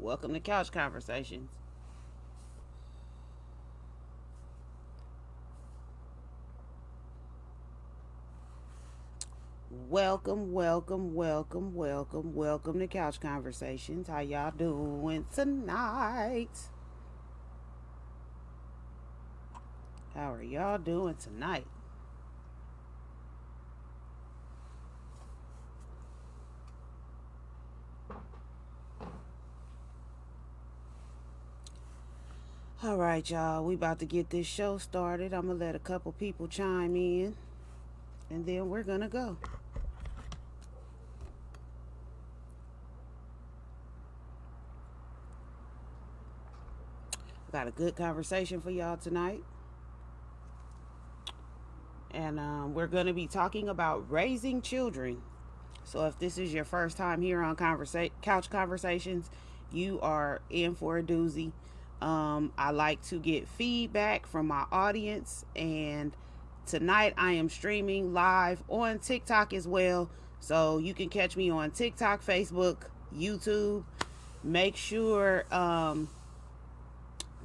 Welcome to Couch Conversations. Welcome to Couch Conversations. How y'all doing tonight? How are y'all doing tonight? All right, y'all. We about to get this show started. I'm going to let a couple people chime in, and then we're going to go. Got a good conversation for y'all tonight. And we're going to be talking about raising children. So if this is your first time here on Couch Conversations, you are in for a doozy. I like to get feedback from my audience, and tonight I am streaming live on TikTok as well. So you can catch me on TikTok, Facebook, YouTube. Make sure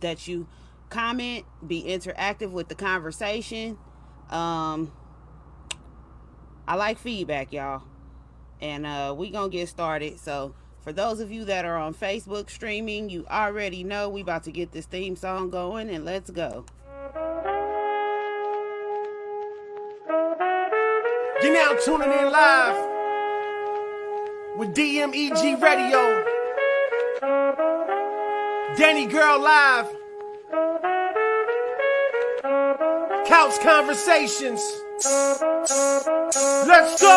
that you comment, be interactive with the conversation. I like feedback, y'all. And we gonna get started. So for those of you that are on Facebook streaming, you already know we about to get this theme song going, and let's go. You're now tuning in live with DMEG Radio. Danni Gyrl live. Couch Conversations. Let's go!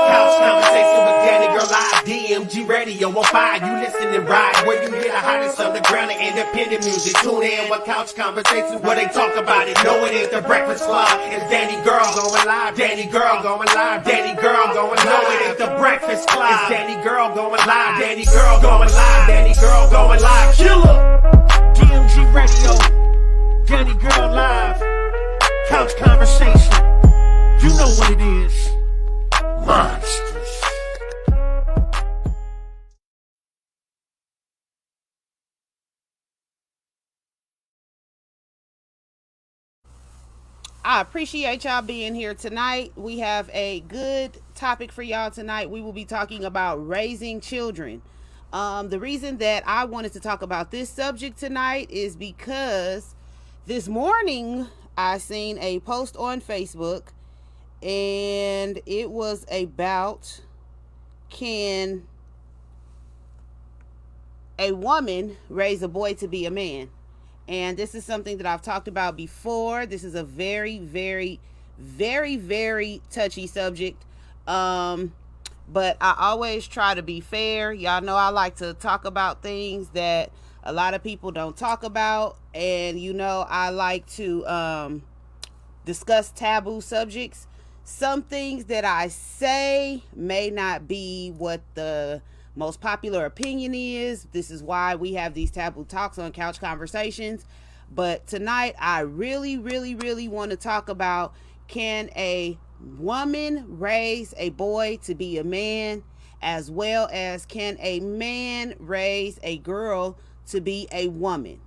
Couch Conversation with Danni Gyrl live. DMG Radio on fire. You listen and ride where you hear the hottest underground and independent music. Tune in with Couch Conversations where they talk about it. No, it ain't the Breakfast Club. It's Danni Gyrl going live. Danni Gyrl going live. Danni Gyrl going live. No, it ain't the Breakfast Club. It's Danni Gyrl going live. Danni Gyrl going live. Danni Gyrl going live. Killer! DMG Radio. Danni Gyrl live. Couch Conversation. You know what it is. Monsters. I appreciate y'all being here tonight. We have a good topic for y'all tonight. We will be talking about raising children. The reason that I wanted to talk about this subject tonight is because this morning I seen a post on Facebook, and it was about, can a woman raise a boy to be a man? And this is something that I've talked about before. This is a very, very, very, very touchy subject. But I always try to be fair. Y'all know I like to talk about things that a lot of people don't talk about. And, you know, I like to discuss taboo subjects. Some things that I say may not be what the most popular opinion is. This is why we have these taboo talks on Couch Conversations. But tonight I really, really, really want to talk about, can a woman raise a boy to be a man, as well as can a man raise a girl to be a woman?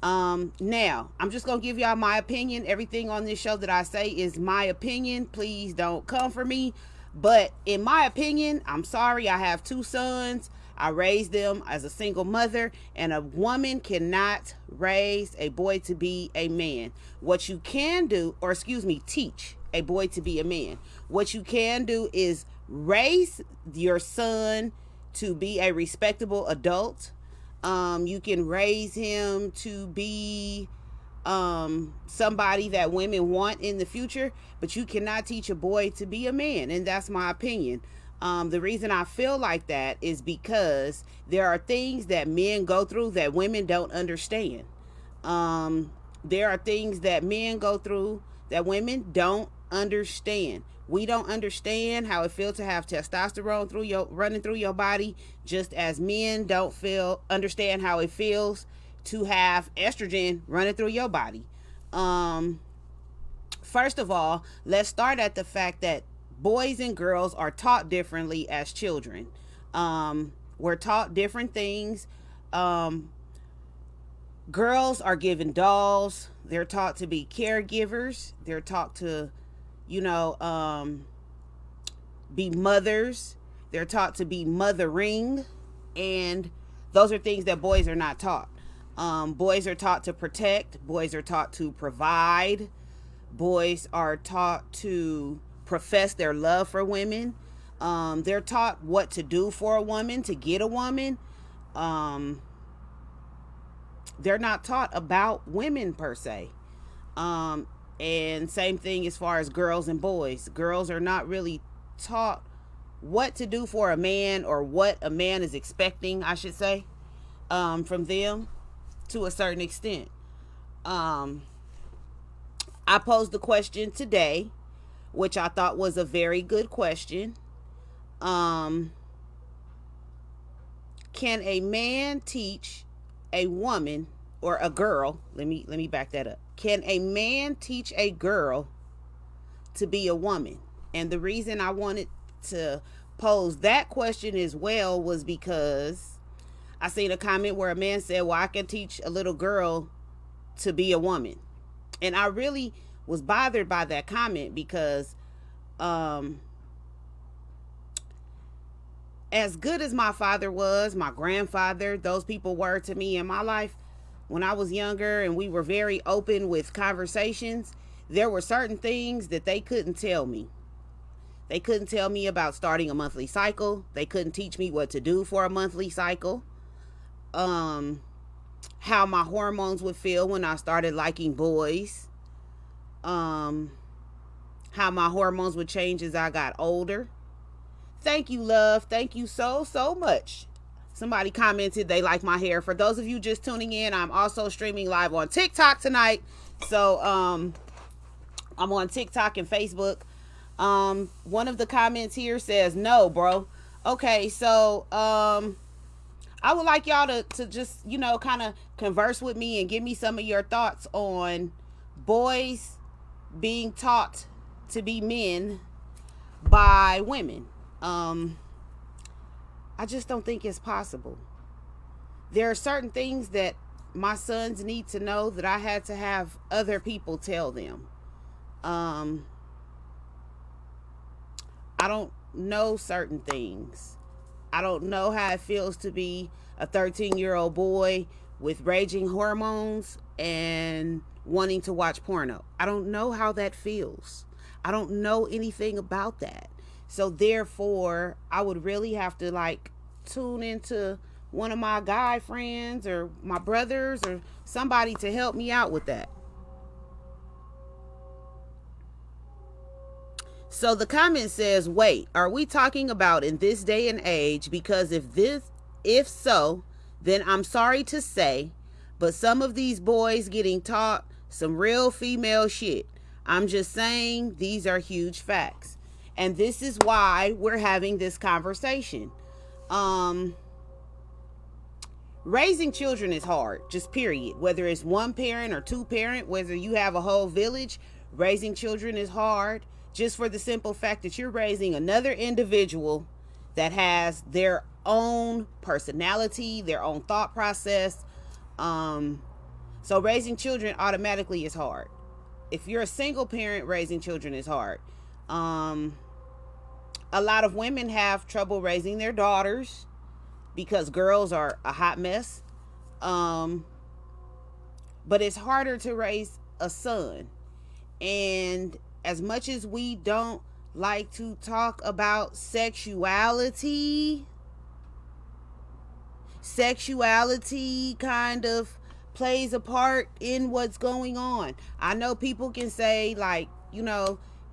Now I'm just gonna give y'all my opinion. Everything on this show that I say is my opinion. Please don't come for me. But in my opinion, I'm sorry, I have 2 sons. I raised them as a single mother, and a woman cannot raise a boy to be a man. What you can do, or excuse me, teach a boy to be a man. What you can do is raise your son to be a respectable adult. You can raise him to be somebody that women want in the future, but you cannot teach a boy to be a man, and that's my opinion. The reason I feel like that is because there are things that men go through that women don't understand. There are things that men go through that women don't understand. We don't understand how it feels to have testosterone running through your body, just as men don't understand how it feels to have estrogen running through your body. First of all, let's start at the fact that boys and girls are taught differently as children. We're taught different things. Girls are given dolls. They're taught to be caregivers. They're taught to, be mothers. They're taught to be mothering. And those are things that boys are not taught. Boys are taught to protect. Boys are taught to provide. Boys are taught to profess their love for women. They're taught what to do for a woman, to get a woman. They're not taught about women per se. And same thing as far as girls and boys. Girls are not really taught what to do for a man, or what a man is expecting, I should say, from them to a certain extent. I posed the question today, which I thought was a very good question. Can a man teach a woman or a girl? Let me back that up. Can a man teach a girl to be a woman? And the reason I wanted to pose that question as well was because I seen a comment where a man said, well, I can teach a little girl to be a woman. And I really was bothered by that comment because as good as my father was, my grandfather, those people were to me in my life when I was younger, and we were very open with conversations, there were certain things that they couldn't tell me. They couldn't tell me about starting a monthly cycle. They couldn't teach me what to do for a monthly cycle. How my hormones would feel when I started liking boys. How my hormones would change as I got older. Thank you, love. Thank you so much. Somebody commented they like my hair. For those of you just tuning in, I'm also streaming live on TikTok tonight. So I'm on TikTok and Facebook. One of the comments here says, no, bro. Okay, so I would like y'all to just, kind of converse with me and give me some of your thoughts on boys being taught to be men by women. I just don't think it's possible. There are certain things that my sons need to know that I had to have other people tell them. I don't know certain things. I don't know how it feels to be a 13-year-old boy with raging hormones and wanting to watch porno. I don't know how that feels. I don't know anything about that. So therefore, I would really have to tune into one of my guy friends or my brothers or somebody to help me out with that. So the comment says, wait, are we talking about in this day and age? Because if so, then I'm sorry to say, but some of these boys getting taught some real female shit. I'm just saying these are huge facts. And this is why we're having this conversation. Raising children is hard, just period. Whether it's one parent or two parent, whether you have a whole village, raising children is hard. Just for the simple fact that you're raising another individual that has their own personality, their own thought process. So raising children automatically is hard. If you're a single parent, raising children is hard. A lot of women have trouble raising their daughters because girls are a hot mess. But it's harder to raise a son. And as much as we don't like to talk about sexuality kind of plays a part in what's going on. I know people can say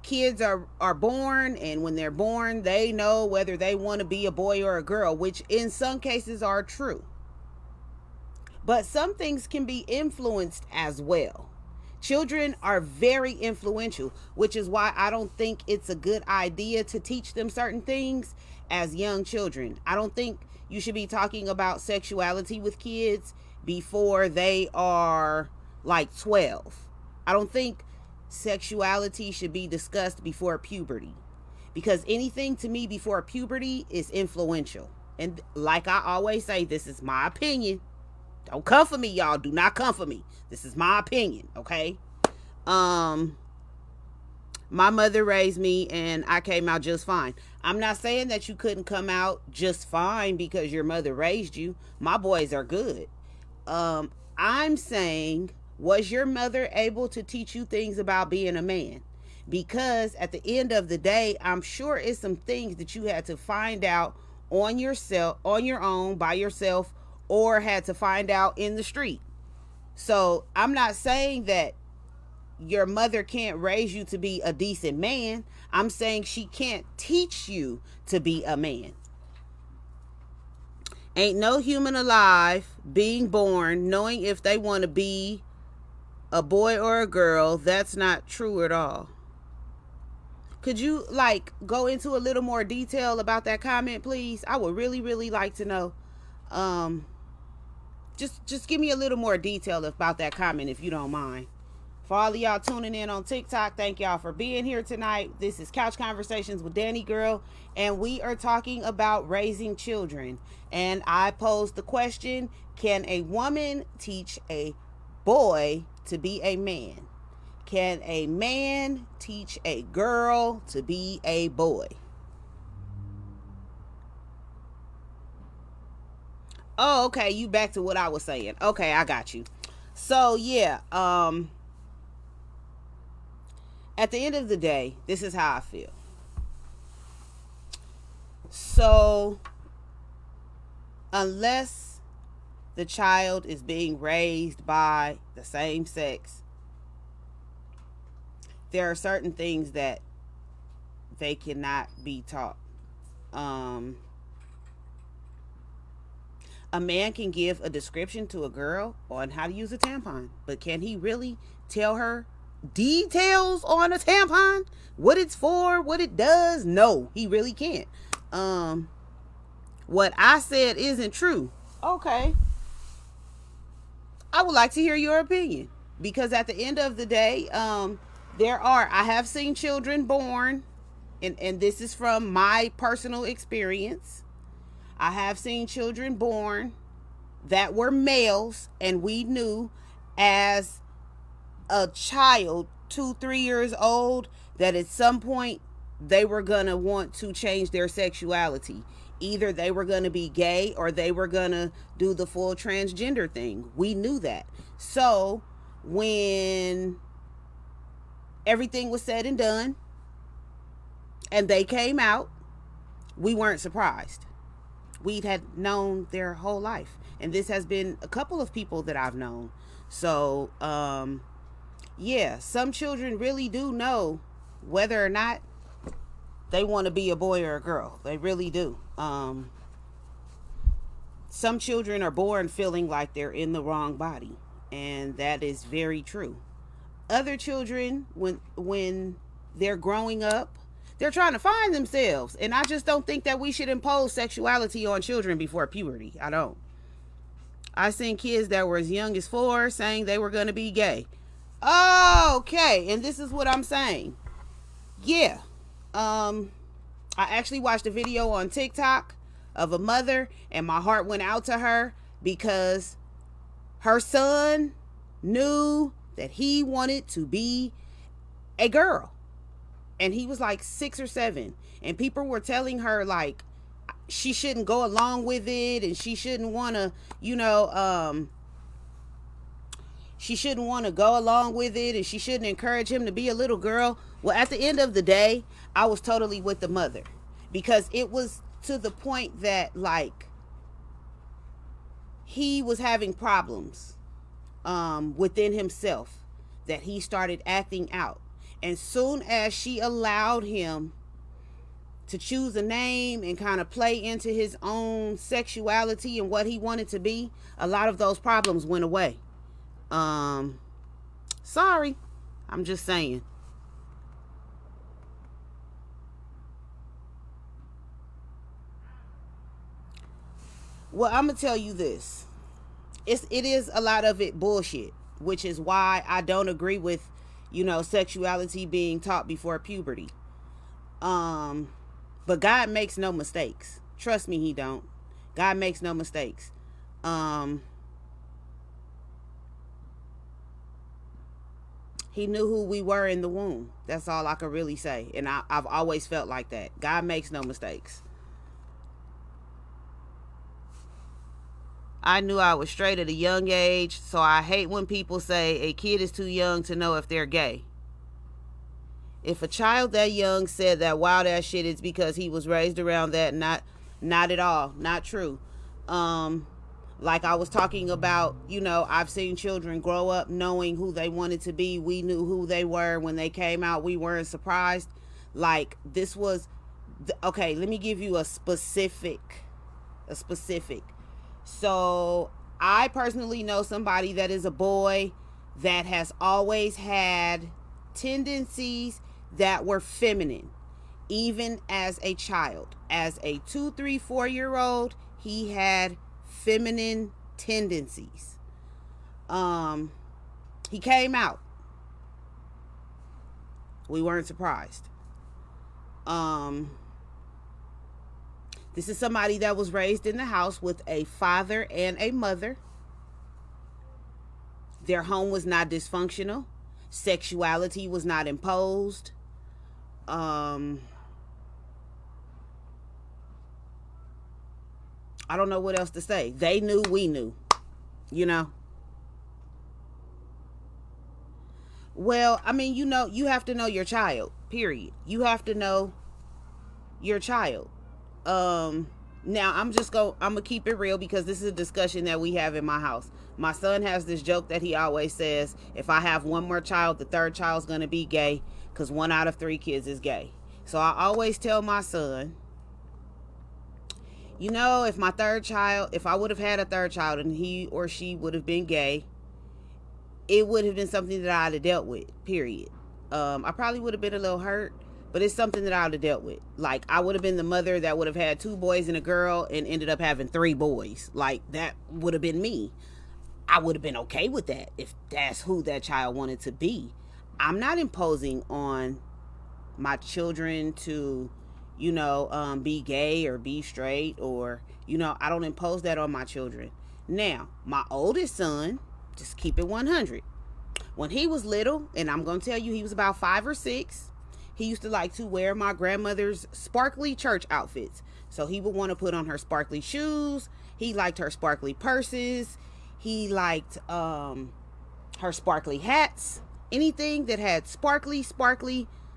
kids are born, and when they're born, they know whether they want to be a boy or a girl, which in some cases are true. But some things can be influenced as well. Children are very influential, which is why I don't think it's a good idea to teach them certain things as young children. I don't think you should be talking about sexuality with kids before they are 12. I don't think sexuality should be discussed before puberty, because anything to me before puberty is influential. And like I always say, this is my opinion. Don't come for me, y'all. Do not come for me. This is my opinion, okay? My mother raised me and I came out just fine. I'm not saying that you couldn't come out just fine because your mother raised you. My boys are good. I'm saying, was your mother able to teach you things about being a man? Because at the end of the day, I'm sure it's some things that you had to find out on yourself, on your own, by yourself, or had to find out in the street. So I'm not saying that your mother can't raise you to be a decent man. I'm saying she can't teach you to be a man. Ain't no human alive being born knowing if they want to be a boy or a girl. That's not true at all. Could you like go into a little more detail about that comment, please? I would really, really like to know. Just give me a little more detail about that comment if you don't mind. For all of y'all tuning in on TikTok, thank y'all for being here tonight. This is Couch Conversations with Danny Gyrl, and we are talking about raising children. And I posed the question, can a woman teach a boy to be a man? Can a man teach a girl to be a boy? Oh, okay, you back to what I was saying. Okay, I got you. So, yeah, at the end of the day, this is how I feel. So, unless the child is being raised by the same sex, there are certain things that they cannot be taught. A man can give a description to a girl on how to use a tampon, but can he really tell her details on a tampon? What it's for, what it does? No, he really can't. What I said isn't true. Okay. I would like to hear your opinion, because at the end of the day, I have seen children born, and this is from my personal experience. I have seen children born that were males, and we knew as a child, 2-3 years old, that at some point they were going to want to change their sexuality. Either they were going to be gay or they were going to do the full transgender thing. We knew that. So when everything was said and done and they came out, we weren't surprised. We'd had known their whole life. And this has been a couple of people that I've known. So, yeah, some children really do know whether or not they want to be a boy or a girl. They really do. Some children are born feeling like they're in the wrong body. And that is very true. Other children, when they're growing up, they're trying to find themselves. And I just don't think that we should impose sexuality on children before puberty. I don't. I've seen kids that were as young as 4 saying they were going to be gay. Okay. And this is what I'm saying. Yeah. I actually watched a video on TikTok of a mother, and my heart went out to her because her son knew that he wanted to be a girl. And he was like 6 or 7. And people were telling her like she shouldn't go along with it, and she shouldn't want to, she shouldn't want to go along with it, and she shouldn't encourage him to be a little girl. Well, at the end of the day, I was totally with the mother, because it was to the point that like he was having problems within himself, that he started acting out. And soon as she allowed him to choose a name and kind of play into his own sexuality and what he wanted to be, a lot of those problems went away. Sorry, I'm just saying. Well, I'm gonna tell you this. It is a lot of it bullshit, which is why I don't agree with, sexuality being taught before puberty. But God makes no mistakes. Trust me, he don't. God makes no mistakes. He knew who we were in the womb. That's all I could really say. And I've always felt like that. God makes no mistakes. I knew I was straight at a young age, so I hate when people say a kid is too young to know if they're gay. If a child that young said that wild ass shit, it's because he was raised around that. Not at all. Not true. Like I was talking about, I've seen children grow up knowing who they wanted to be. We knew who they were when they came out. We weren't surprised. Like this was, okay, let me give you a specific. So I personally know somebody that is a boy that has always had tendencies that were feminine, even as a child. As a 2, 3, 4-year-old, he had feminine tendencies. He came out. We weren't surprised. This is somebody that was raised in the house with a father and a mother. Their home was not dysfunctional. Sexuality was not imposed. I don't know what else to say. They knew, we knew, Well, I mean, you have to know your child, period. You have to know your child. Now I'm gonna keep it real because this is a discussion that we have in my house. My son has this joke that he always says, if I have one more child, the third child's gonna be gay, because 1 out of 3 kids is gay. So I always tell my son, if I would have had a third child and he or she would have been gay, it would have been something that I'd have dealt with, period. I probably would have been a little hurt, but it's something that I would have dealt with. Like, I would have been the mother that would have had 2 boys and a girl and ended up having 3 boys. Like, that would have been me. I would have been okay with that if that's who that child wanted to be. I'm not imposing on my children to, be gay or be straight, or, I don't impose that on my children. Now, my oldest son, just keep it 100. When he was little, and I'm going to tell you, he was about 5 or 6, he used to like to wear my grandmother's sparkly church outfits. So he would want to put on her sparkly shoes. He liked her sparkly purses. He liked her sparkly hats. Anything that had sparkly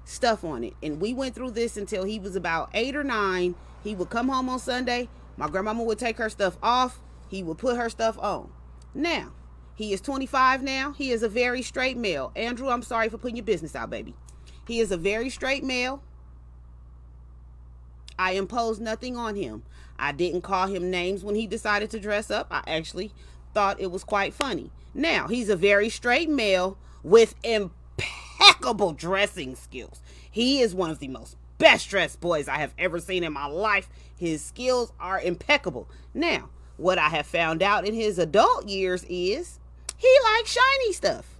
stuff on it. And we went through this until he was about 8 or 9. He would come home on Sunday. My grandmama would take her stuff off. He would put her stuff on. Now, he is 25 now. He is a very straight male. Andrew, I'm sorry for putting your business out, baby. He is a very straight male. I imposed nothing on him. I didn't call him names when he decided to dress up. I actually thought it was quite funny. Now, he's a very straight male with impeccable dressing skills. He is one of the most best dressed boys I have ever seen in my life. His skills are impeccable. Now, what I have found out in his adult years is he likes shiny stuff.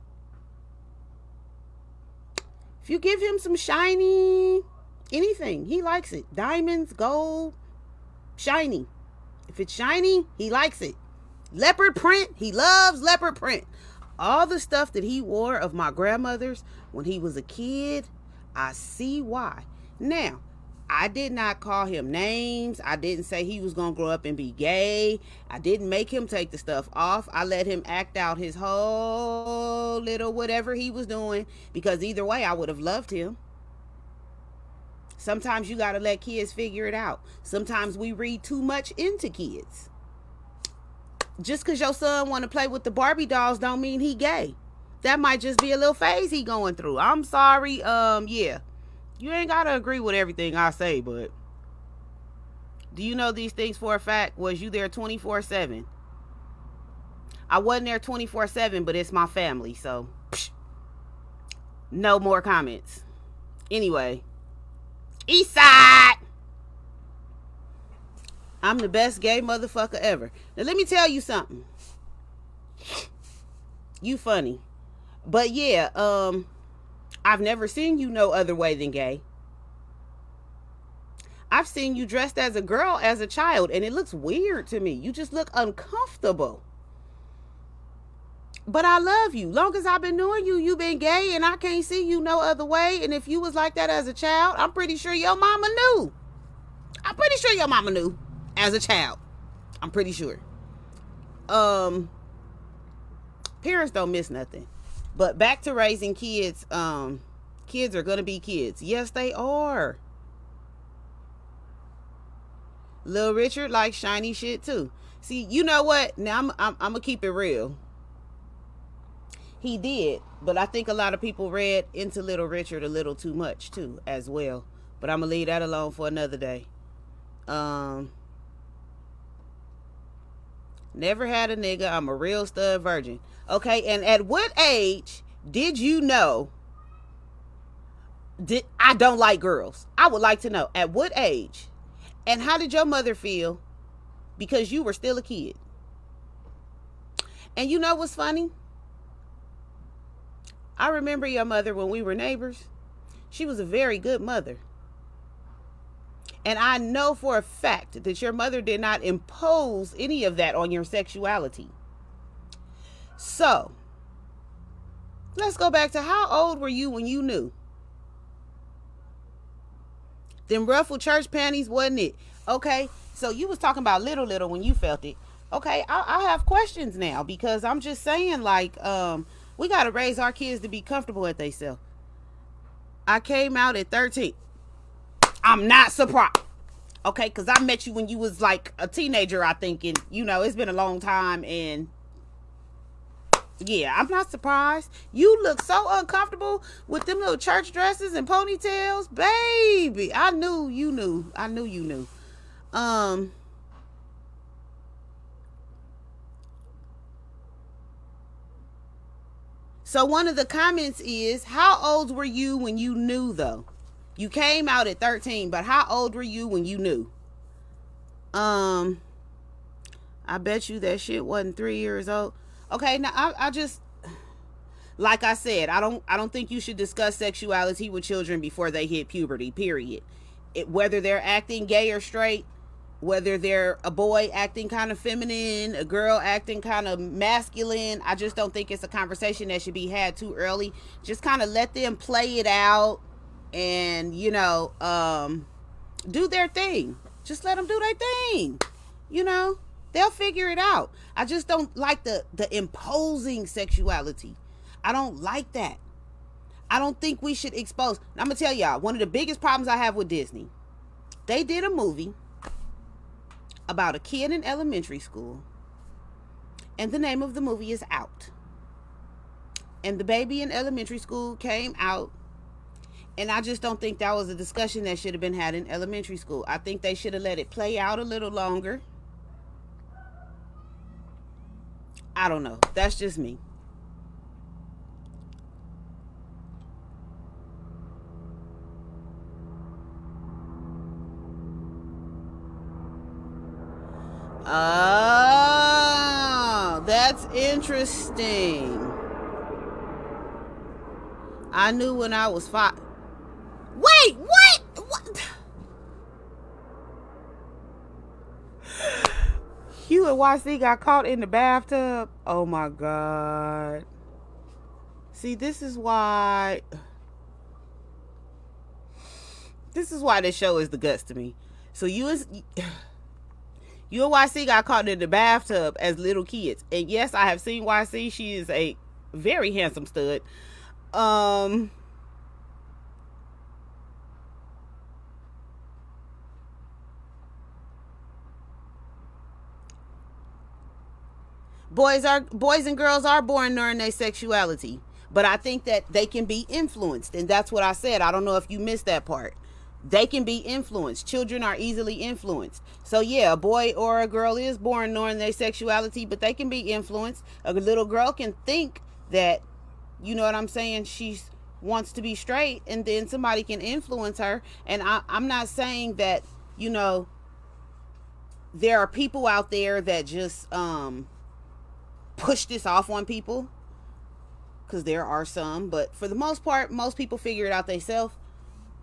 If you give him some shiny anything, he likes it. Diamonds, gold, shiny. If it's shiny, he likes it. Leopard print, he loves leopard print. All the stuff that he wore of my grandmother's when he was a kid, I see why. Now, I did not call him names. I didn't say he was going to grow up and be gay. I didn't make him take the stuff off. I let him act out his whole little whatever he was doing, because either way, I would have loved him. Sometimes you got to let kids figure it out. Sometimes we read too much into kids. Just because your son want to play with the Barbie dolls don't mean he gay. That might just be a little phase he going through. I'm sorry. Yeah. You ain't got to agree with everything I say, but do you know these things for a fact? Was you there 24/7? I wasn't there 24/7, but it's my family, so no more comments. Anyway, East Side. I'm the best gay motherfucker ever. Now let me tell you something. You funny. But yeah, I've never seen you no other way than gay. I've seen you dressed as a girl as a child, and it looks weird to me. You just look uncomfortable. But I love you. Long as I've been knowing you, you've been gay, and I can't see you no other way. And if you was like that as a child, I'm pretty sure your mama knew. I'm pretty sure your mama knew as a child. I'm pretty sure. Parents don't miss nothing. But back to raising kids. Kids are gonna be kids. Yes, they are. Lil Richard likes shiny shit too. See, you know what? Now I'm gonna keep it real. He did, but I think a lot of people read into Little Richard a little too much too, as well. But I'm gonna leave that alone for another day. Never had a nigga. I'm a real stud virgin. Okay, and at what age did you know I don't like girls? I would like to know. At what age? And how did your mother feel? Because you were still a kid. And you know what's funny? I remember your mother when we were neighbors. She was a very good mother. And I know for a fact that your mother did not impose any of that on your sexuality. So, let's go back to how old were you when you knew? Them ruffled church panties, wasn't it? Okay, so you was talking about little when you felt it. Okay, I have questions now, because I'm just saying, like, we got to raise our kids to be comfortable at themselves. I came out at 13. I'm not surprised. Okay, because I met you when you was like a teenager, I think. And, you know, it's been a long time. And, yeah, I'm not surprised. You look so uncomfortable with them little church dresses and ponytails. Baby, I knew you knew. I knew you knew. So one of the comments is, how old were you when you knew, though? You came out at 13, but how old were you when you knew? I bet you that shit wasn't 3 years old. Okay, now I just, like I said, I don't think you should discuss sexuality with children before they hit puberty, period. Whether they're acting gay or straight, whether they're a boy acting kind of feminine, a girl acting kind of masculine, I just don't think it's a conversation that should be had too early. Just kind of let them play it out and, you know, do their thing. Just let them do their thing. You know, they'll figure it out. I just don't like the imposing sexuality. I don't like that. I don't think we should expose. I'm going to tell y'all, one of the biggest problems I have with Disney, they did a movie about a kid in elementary school, and the name of the movie is Out. And the baby in elementary school came out, and I just don't think that was a discussion that should have been had in elementary school. I think they should have let it play out a little longer. I don't know. That's just me. Oh, that's interesting. I knew when I was 5. Wait, what? Hugh and YC got caught in the bathtub. Oh my God. See, this is why this show is the guts to me. So you and YC got caught in the bathtub as little kids. And yes, I have seen YC. She is a very handsome stud. Boys and girls are born knowing their sexuality. But I think that they can be influenced. And that's what I said. I don't know if you missed that part. They can be influenced. Children are easily influenced. So yeah, a boy or a girl is born knowing their sexuality, but they can be influenced. A little girl can think that, you know what I'm saying, she wants to be straight, and then somebody can influence her. And I'm not saying that, you know, there are people out there that just push this off on people, because there are some, but for the most part, most people figure it out themselves.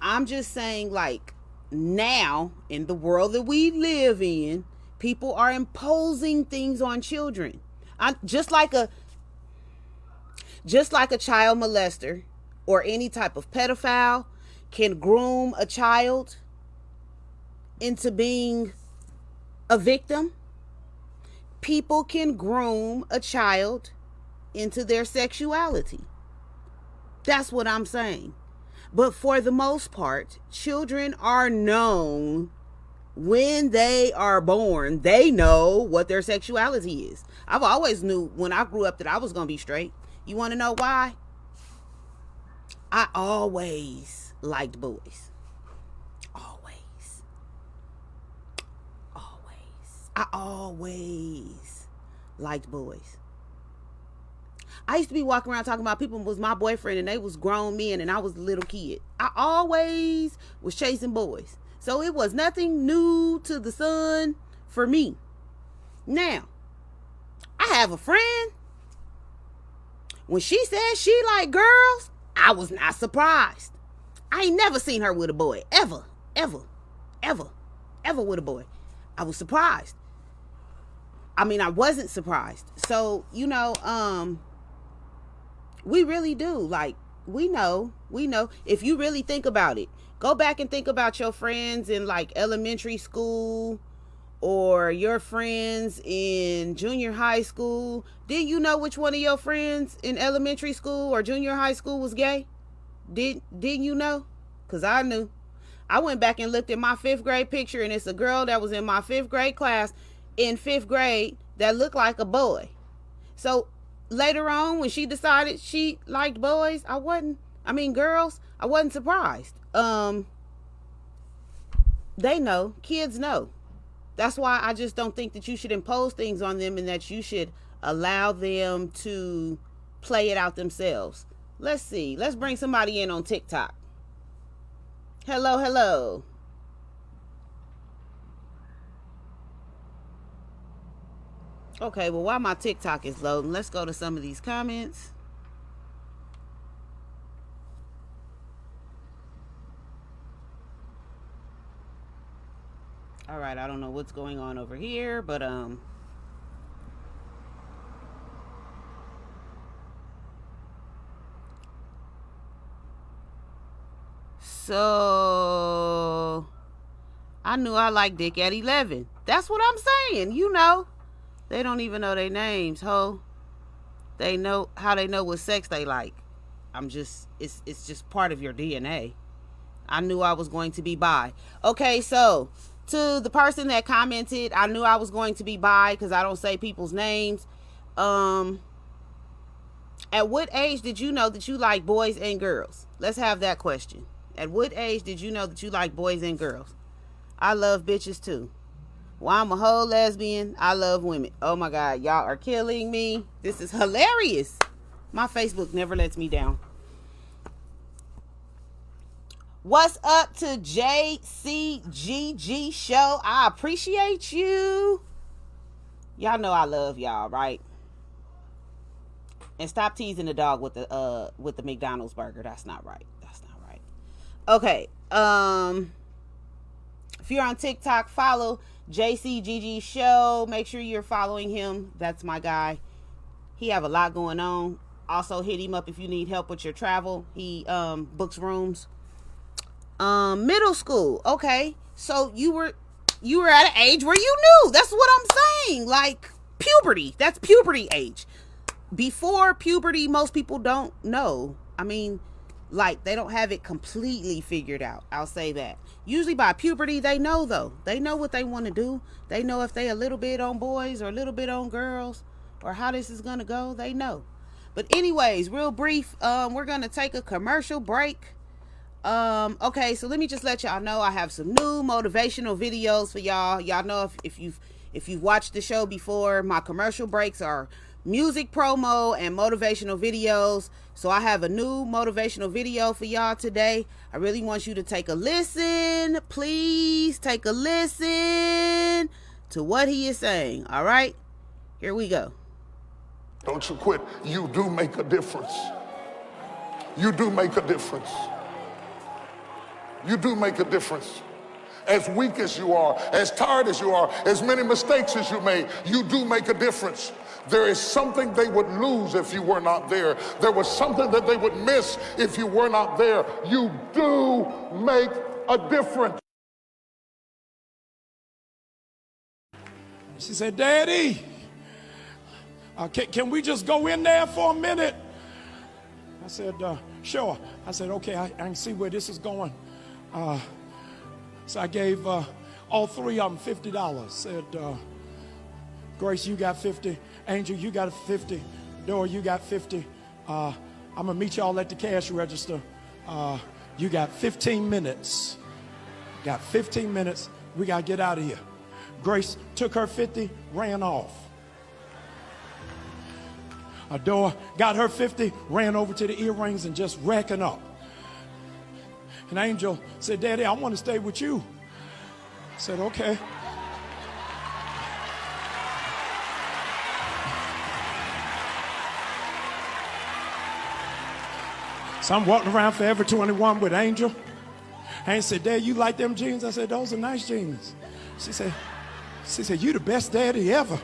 I'm just saying, like, now, in the world that we live in, people are imposing things on children. Just like a child molester or any type of pedophile can groom a child into being a victim, people can groom a child into their sexuality. That's what I'm saying. But for the most part, children are known when they are born. They know what their sexuality is. I've always knew when I grew up that I was going to be straight. You want to know why? I always liked boys. I always liked boys. I used to be walking around talking about people was my boyfriend and they was grown men and I was a little kid. I always was chasing boys. So it was nothing new to the sun for me. Now, I have a friend. When she said she liked girls, I was not surprised. I ain't never seen her with a boy. Ever with a boy. I was surprised. I mean, I wasn't surprised. So, we really do. Like, we know. If you really think about it, go back and think about your friends in like elementary school or your friends in junior high school. Did you know which one of your friends in elementary school or junior high school was gay? Didn't you know? Because I knew. I went back and looked at my 5th grade picture, and it's a girl that was in my 5th grade class in 5th grade that looked like a boy. So later on, when she decided she liked girls, I wasn't surprised. They know, kids know. That's why I just don't think that you should impose things on them and that you should allow them to play it out themselves. Let's see. Let's bring somebody in on TikTok. Hello. Okay, well, while my TikTok is loading, let's go to some of these comments. All right, I don't know what's going on over here, but so I knew I liked dick at 11. That's what I'm saying. They don't even know their names, ho. They know how they know what sex they like. It's just part of your DNA. I knew I was going to be bi. Okay, so to the person that commented, I knew I was going to be bi because I don't say people's names. At what age did you know that you like boys and girls? Let's have that question. At what age did you know that you like boys and girls? I love bitches too. Well, I'm a whole lesbian. I love women. Oh my God, y'all are killing me. This is hilarious. My Facebook never lets me down. What's up to JCGG show? I appreciate you. Y'all know I love y'all, right? And stop teasing the dog with the McDonald's burger. That's not right. Okay. If you're on TikTok, follow JCGG show. Make sure you're following him. That's my guy. He have a lot going on. Also hit him up if you need help with your travel. He books rooms. Middle school. Okay. So you were at an age where you knew. That's what I'm saying. Like puberty. That's puberty age. Before puberty, most people don't know. I mean, like, they don't have it completely figured out. I'll say that. Usually by puberty, they know, though. They know what they want to do. They know if they a little bit on boys or a little bit on girls or how this is going to go. They know. But anyways, real brief, we're going to take a commercial break. Okay, so let me just let y'all know I have some new motivational videos for y'all. Y'all know if you've watched the show before, my commercial breaks are music promo and motivational videos. So I have a new motivational video for y'all today. I really want you to take a listen. Please take a listen to what he is saying. All right, here we go. Don't you quit. You do make a difference. You do make a difference. You do make a difference. As weak as you are, as tired as you are, as many mistakes as you made, you do make a difference. There is something they would lose if you were not there. There was something that they would miss if you were not there. You do make a difference. She said, Daddy, can we just go in there for a minute? I said, sure. I said, okay, I can see where this is going. So I gave all three of them $50. Said, Grace, you got 50. Angel, you got 50. Dora, you got 50. I'm going to meet y'all at the cash register. You got 15 minutes. Got 15 minutes. We got to get out of here. Grace took her 50, ran off. Dora got her 50, ran over to the earrings and just racking up. And Angel said, Daddy, I want to stay with you. I said, okay. So I'm walking around Forever 21 with Angel. Angel said, Dad, you like them jeans? I said, those are nice jeans. She said, you the best daddy ever.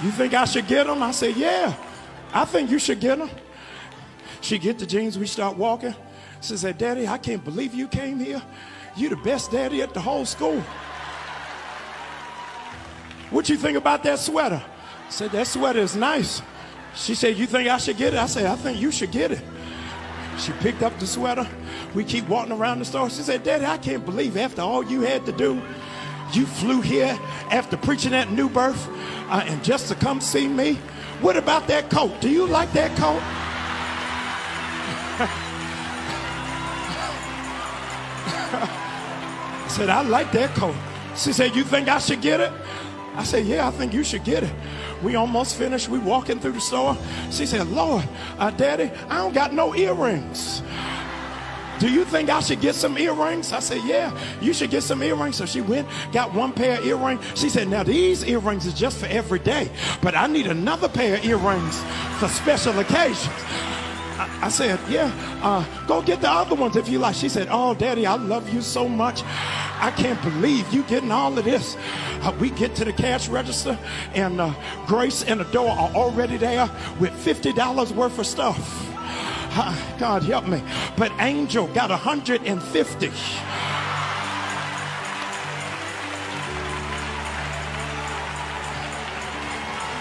You think I should get them? I said, yeah, I think you should get them. She get the jeans, we start walking. She said, Daddy, I can't believe you came here. You the best daddy at the whole school. What you think about that sweater? I said, that sweater is nice. She said, you think I should get it? I said, I think you should get it. She picked up the sweater. We keep walking around the store. She said, Daddy, I can't believe after all you had to do, you flew here after preaching at New Birth and just to come see me. What about that coat? Do you like that coat? I said, I like that coat. She said, you think I should get it? I said, yeah, I think you should get it. We almost finished. We walking through the store. She said, Lord, Daddy, I don't got no earrings. Do you think I should get some earrings? I said, yeah, you should get some earrings. So she went, got one pair of earrings. She said, now these earrings is just for every day, but I need another pair of earrings for special occasions. I said, yeah, go get the other ones if you like. She said, oh, Daddy, I love you so much. I can't believe you getting all of this. We get to the cash register, and Grace and Adore are already there with $50 worth of stuff. God help me. But Angel got 150.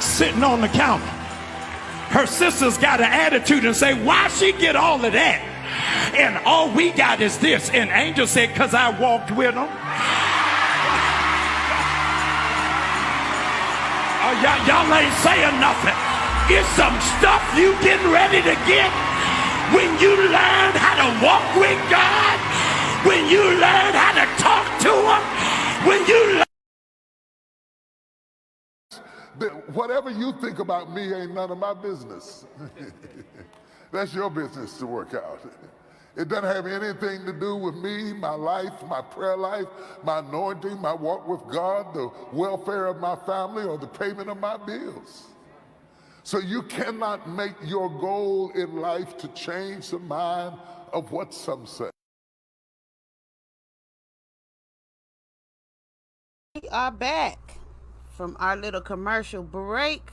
Sitting on the counter. Her sisters got an attitude and say, why she get all of that? And all we got is this. And Angel said, because I walked with them. Oh, y'all ain't saying nothing. It's some stuff you getting ready to get when you learn how to walk with God, when you learn how to talk to Him, when you learn. Whatever you think about me ain't none of my business. That's your business to work out. It doesn't have anything to do with me, my life, my prayer life, my anointing, my walk with God, the welfare of my family, or the payment of my bills. So you cannot make your goal in life to change the mind of what some say. We are back from our little commercial break.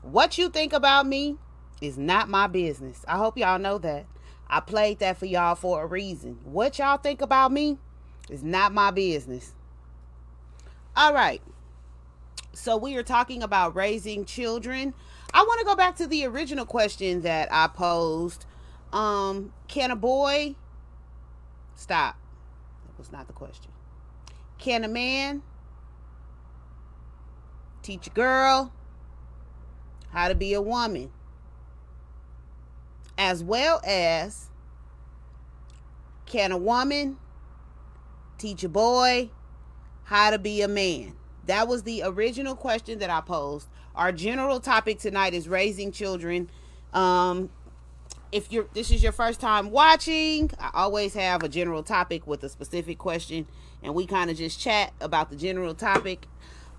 What you think about me is not my business. I hope y'all know that. I played that for y'all for a reason. What y'all think about me is not my business. All right. So we are talking about raising children. I want to go back to the original question that I posed. Can a boy... Stop. That was not the question. Can a man teach a girl how to be a woman? As well as, can a woman teach a boy how to be a man? That was the original question that I posed. Our general topic tonight is raising children. If this is your first time watching, I always have a general topic with a specific question, and we kind of just chat about the general topic.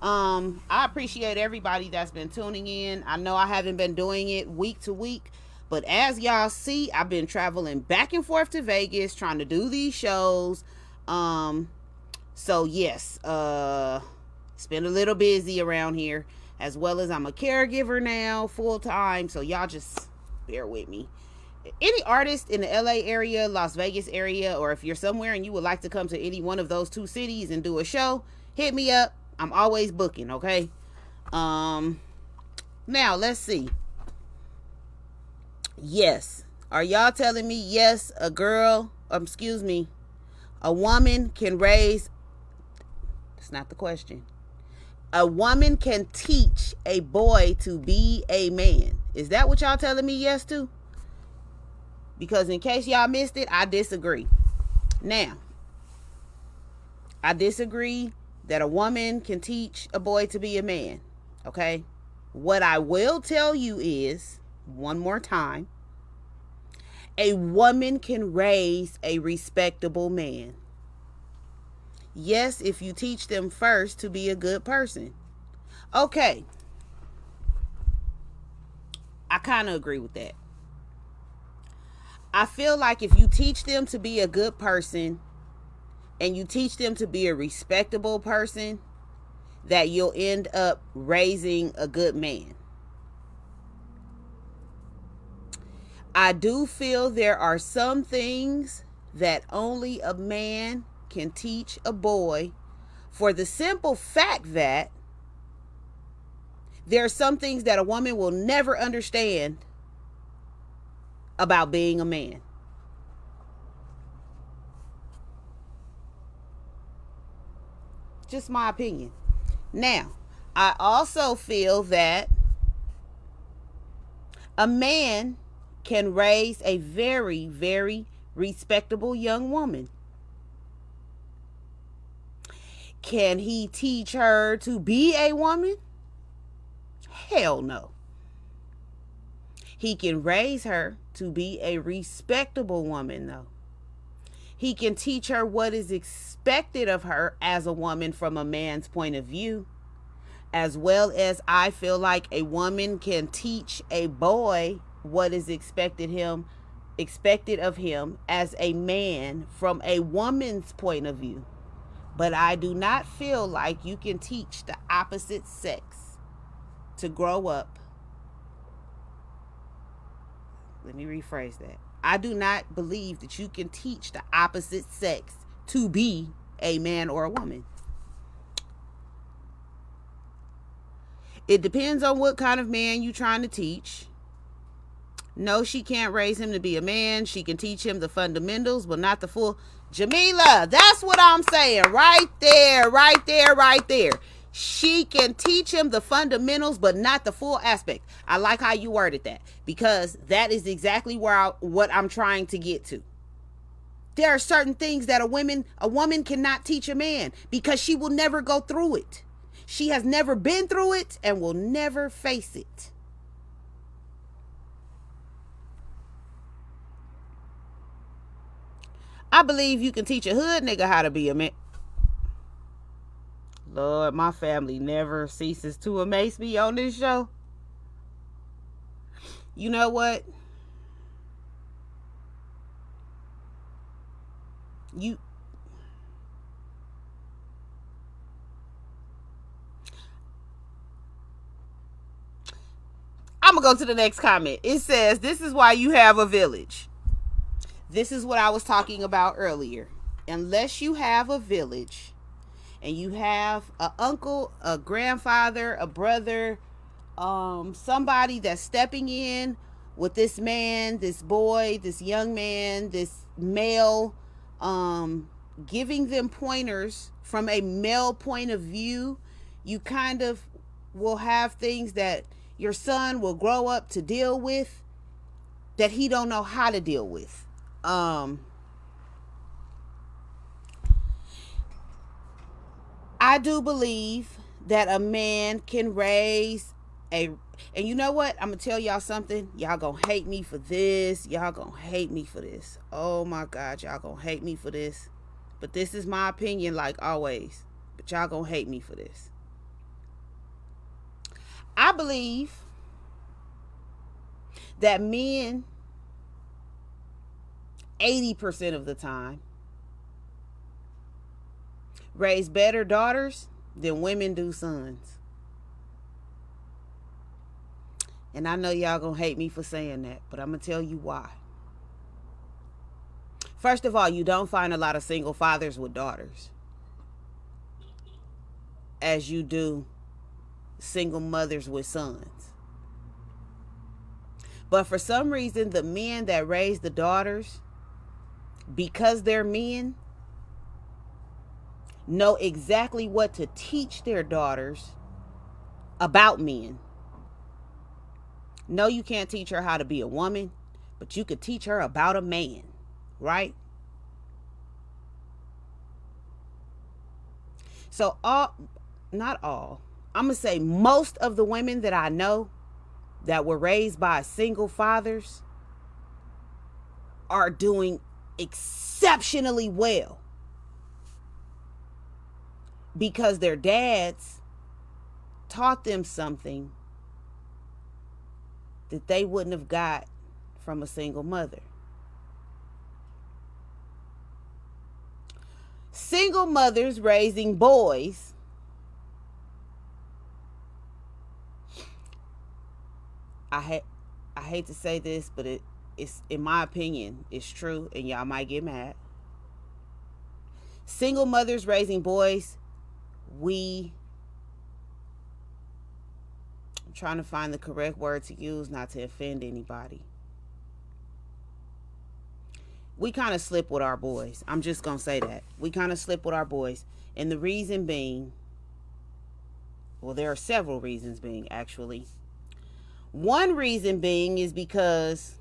I appreciate everybody that's been tuning in. I know I haven't been doing it week to week, but as y'all see, I've been traveling back and forth to Vegas trying to do these shows. So yes, it's been a little busy around here, as well as I'm a caregiver now full time. So y'all just bear with me. Any artist in the LA area, Las Vegas area, or if you're somewhere and you would like to come to any one of those two cities and do a show, hit me up. I'm always booking, okay? Now let's see. Yes. Are y'all telling me yes, a woman can raise, that's not the question. A woman can teach a boy to be a man. Is that what y'all telling me yes to? Because in case y'all missed it, I disagree. Now, I disagree that a woman can teach a boy to be a man. Okay? What I will tell you is, one more time, a woman can raise a respectable man. Yes, if you teach them first to be a good person. Okay. I kind of agree with that. I feel like if you teach them to be a good person and you teach them to be a respectable person, that you'll end up raising a good man. I do feel there are some things that only a man can teach a boy, for the simple fact that there are some things that a woman will never understand about being a man. Just my opinion. Now, I also feel that a man can raise a very, very respectable young woman. Can he teach her to be a woman? Hell no. He can raise her to be a respectable woman, though. He can teach her what is expected of her as a woman from a man's point of view, as well as I feel like a woman can teach a boy what is expected of him as a man from a woman's point of view. But I do not feel like you can teach the opposite sex to grow up. Let me rephrase that. I do not believe that you can teach the opposite sex to be a man or a woman. It depends on what kind of man you're trying to teach. No, she can't raise him to be a man. She can teach him the fundamentals, but not the full. Jamila, that's what I'm saying. Right there, right there, right there. She can teach him the fundamentals, but not the full aspect. I like how you worded that, because that is exactly what I'm trying to get to. There are certain things that a woman cannot teach a man because she will never go through it. She has never been through it and will never face it. I believe you can teach a hood nigga how to be a man. Lord, my family never ceases to amaze me on this show. You know what? I'm going to go to the next comment. It says, this is why you have a village. This is what I was talking about earlier. Unless you have a village and you have an uncle, a grandfather, a brother, somebody that's stepping in with this man, this boy, this young man, this male, giving them pointers from a male point of view, you kind of will have things that your son will grow up to deal with that he don't know how to deal with. I do believe that a man can raise and you know what? I'm going to tell y'all something. Y'all going to hate me for this. Y'all going to hate me for this. Oh my God, y'all going to hate me for this. But this is my opinion, like always. But y'all going to hate me for this. I believe that men, 80% of the time, raise better daughters than women do sons. And I know y'all gonna hate me for saying that, but I'm gonna tell you why. First of all, you don't find a lot of single fathers with daughters, as you do single mothers with sons. But for some reason, the men that raise the daughters, because they're men, know exactly what to teach their daughters about men. No, you can't teach her how to be a woman, but you could teach her about a man, right? So not all, I'm going to say most of the women that I know that were raised by single fathers are doing exceptionally well because their dads taught them something that they wouldn't have got from a single mother. Single mothers raising boys I hate to say this, but it's, in my opinion, it's true, and y'all might get mad. Single mothers raising boys, I'm trying to find the correct word to use not to offend anybody. We kind of slip with our boys. I'm just going to say that. We kind of slip with our boys. And the reason being, well, there are several reasons being, actually. One reason being is because,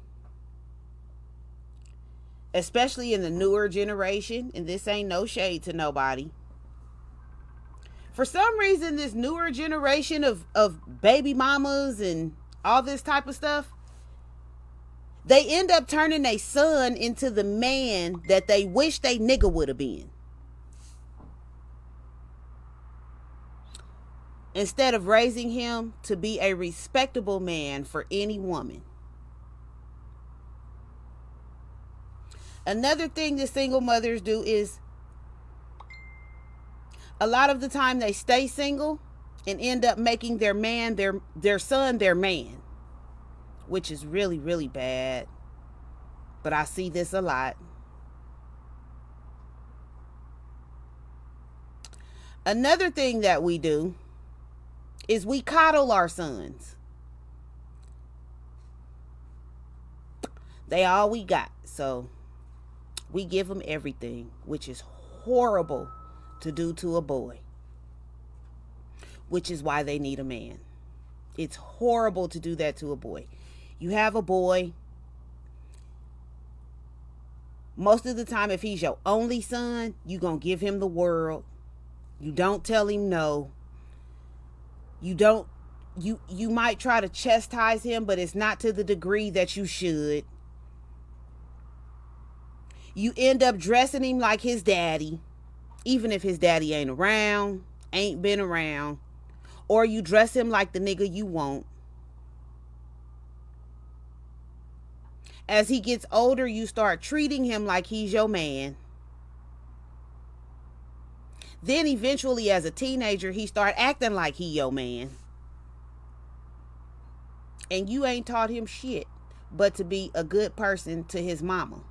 especially in the newer generation, and this ain't no shade to nobody, for some reason, this newer generation of baby mamas and all this type of stuff, they end up turning their son into the man that they wish they nigga would have been. Instead of raising him to be a respectable man for any woman. Another thing that single mothers do is, a lot of the time they stay single and end up making their man, their son, their man, which is really, really bad. But I see this a lot. Another thing that we do is we coddle our sons. They all we got. So we give them everything, which is horrible to do to a boy. Which is why they need a man. It's horrible to do that to a boy. You have a boy. Most of the time, if he's your only son, you're going to give him the world. You don't tell him no. You might try to chastise him, but it's not to the degree that you should. You end up dressing him like his daddy, even if his daddy ain't been around, or you dress him like the nigga you want. As he gets older, you start treating him like he's your man. Then eventually, as a teenager, he start acting like he your man. And you ain't taught him shit but to be a good person to his mama.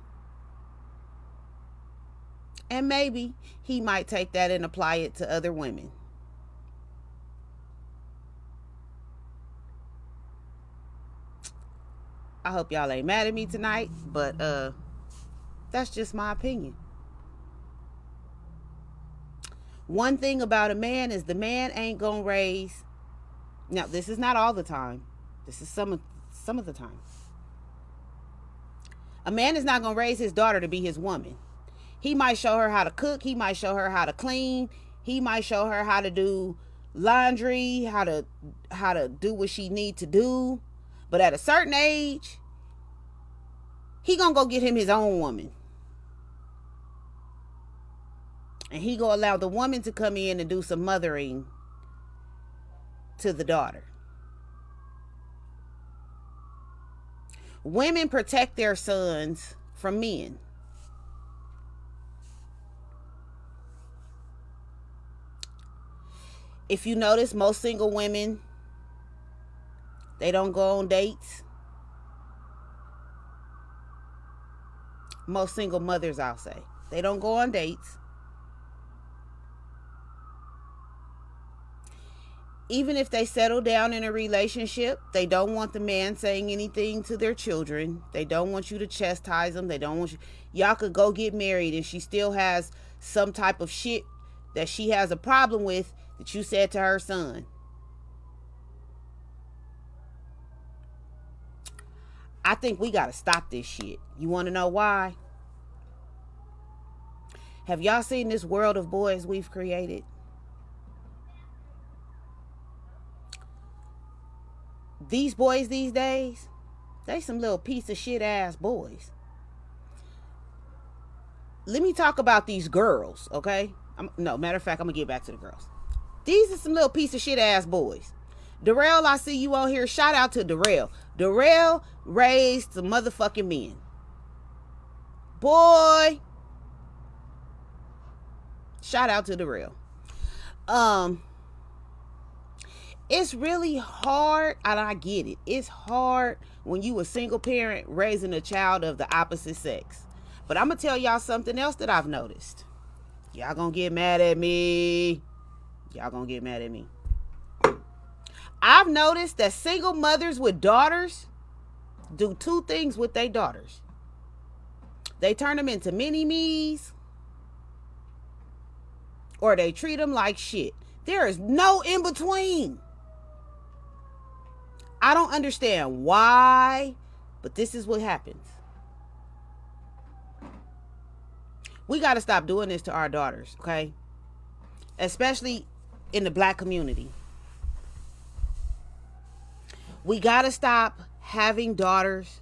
And maybe he might take that and apply it to other women. I hope y'all ain't mad at me tonight, but that's just my opinion. One thing about a man is the man ain't gonna raise. Now, this is not all the time. This is some of the time. A man is not gonna raise his daughter to be his woman. He might show her how to cook. He might show her how to clean. He might show her how to do laundry, how to do what she need to do. But at a certain age, he gonna go get him his own woman. And he gonna allow the woman to come in and do some mothering to the daughter. Women protect their sons from men. If you notice, most single women, they don't go on dates. Most single mothers, I'll say, they don't go on dates. Even if they settle down in a relationship, they don't want the man saying anything to their children. They don't want you to chastise them. They don't want you. Y'all could go get married and she still has some type of shit that she has a problem with that you said to her son. I think we got to stop this shit. You want to know why? Have y'all seen this world of boys we've created? These boys these days, they some little piece of shit ass boys. Let me talk about these girls, okay? No, matter of fact, I'm gonna get back to the girls. These are some little piece of shit ass boys. Gyrl, I see you on here. Shout out to Gyrl. Gyrl raised some motherfucking men. Boy. Shout out to Gyrl. It's really hard, and I get it. It's hard when you a single parent raising a child of the opposite sex. But I'm going to tell y'all something else that I've noticed. Y'all going to get mad at me. Y'all going to get mad at me. I've noticed that single mothers with daughters do two things with their daughters. They turn them into mini-me's, or they treat them like shit. There is no in between. I don't understand why, but this is what happens. We got to stop doing this to our daughters, okay? Especially in the black community. We got to stop having daughters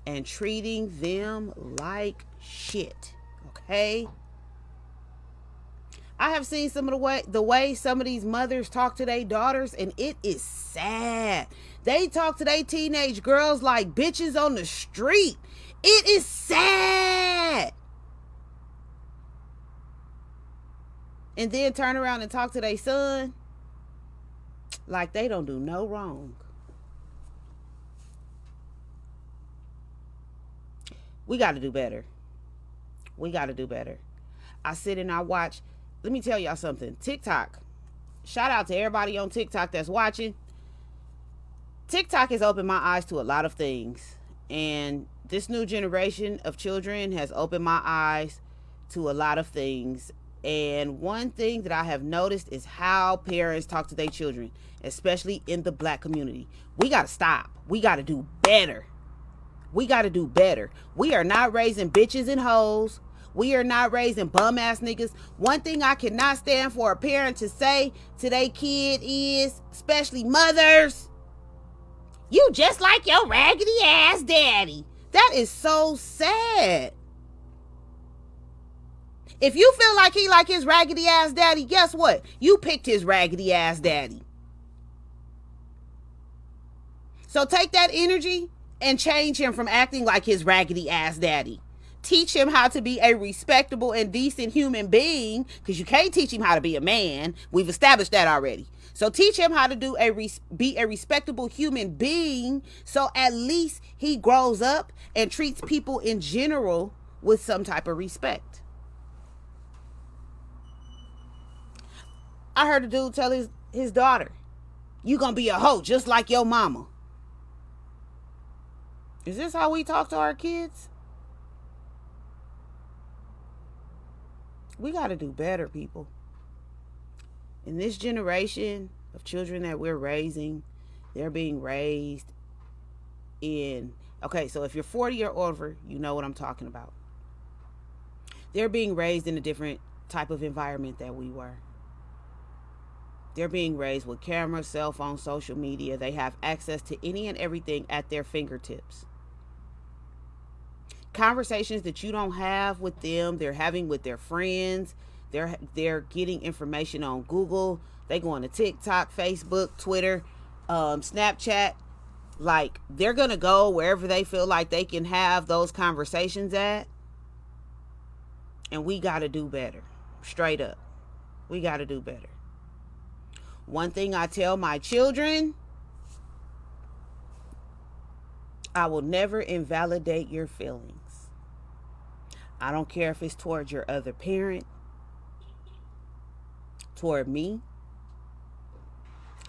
and treating them like shit, okay? I have seen some of the way some of these mothers talk to their daughters, and it is sad. They talk to their teenage girls like bitches on the street. It is sad. And then turn around and talk to their son like they don't do no wrong. We got to do better. We got to do better. I sit and I watch. Let me tell y'all something. TikTok. Shout out to everybody on TikTok that's watching. TikTok has opened my eyes to a lot of things. And this new generation of children has opened my eyes to a lot of things. And one thing that I have noticed is how parents talk to their children, especially in the black community. We got to stop. We got to do better. We got to do better. We are not raising bitches and hoes. We are not raising bum ass niggas. One thing I cannot stand for a parent to say to their kid is, especially mothers, you just like your raggedy ass daddy. That is so sad. If you feel like he like his raggedy ass daddy, guess what? You picked his raggedy ass daddy. So take that energy and change him from acting like his raggedy ass daddy. Teach him how to be a respectable and decent human being, because you can't teach him how to be a man. We've established that already. So teach him how to be a respectable human being, so at least he grows up and treats people in general with some type of respect. I heard a dude tell his daughter, you gonna be a hoe just like your mama. Is this how we talk to our kids? We got to do better, people. In this generation of children that we're raising, they're being raised in... Okay, so if you're 40 or over, you know what I'm talking about. They're being raised in a different type of environment that we were. They're being raised with cameras, cell phones, social media. They have access to any and everything at their fingertips. Conversations that you don't have with them, they're having with their friends. They're getting information on Google. They go on to TikTok, Facebook, Twitter, Snapchat. Like, they're going to go wherever they feel like they can have those conversations at. And we got to do better. Straight up. We got to do better. One thing I tell my children, I will never invalidate your feelings. I don't care if it's towards your other parent, toward me,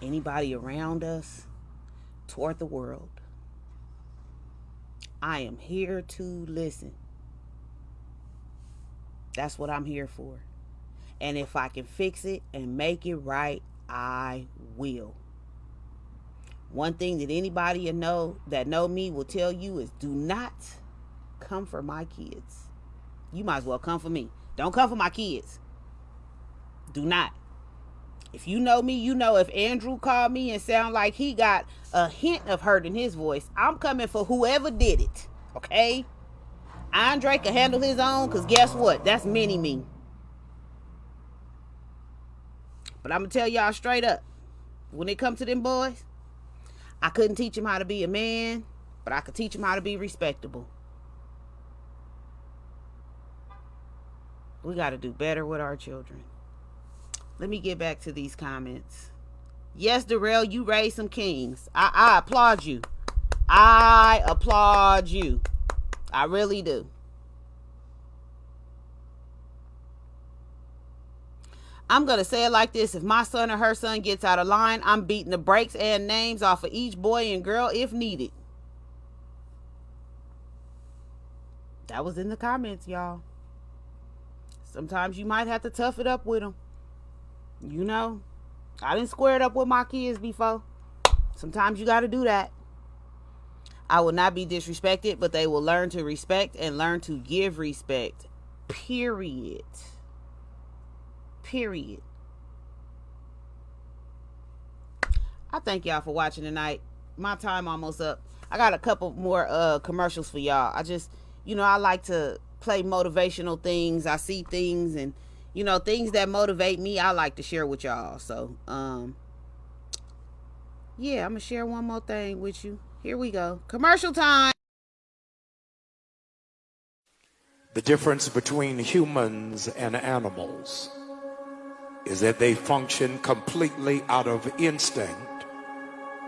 anybody around us, toward the world. I am here to listen. That's what I'm here for. And if I can fix it and make it right, I will. One thing that anybody that know me will tell you is do not come for my kids. You might as well come for me. Don't come for my kids. Do not. If you know me, you know if Andrew called me and sound like he got a hint of hurt in his voice, I'm coming for whoever did it. Okay? Andre can handle his own, because guess what? That's mini-me. But I'm going to tell y'all straight up, when it comes to them boys, I couldn't teach him how to be a man, but I could teach him how to be respectable. We got to do better with our children. Let me get back to these comments. Yes, Gyrl, you raised some kings. I applaud you. I applaud you. I really do. I'm going to say it like this. If my son or her son gets out of line, I'm beating the brakes and names off of each boy and girl if needed. That was in the comments, y'all. Sometimes you might have to tough it up with them. You know, I didn't square it up with my kids before. Sometimes you got to do that. I will not be disrespected, but they will learn to respect and learn to give respect. Period. Period. I thank y'all for watching tonight. My time almost up. I got a couple more commercials for y'all. I just, I like to play motivational things. I see things and, things that motivate me, I like to share with y'all. So, yeah, I'm going to share one more thing with you. Here we go. Commercial time. The difference between humans and animals is that they function completely out of instinct,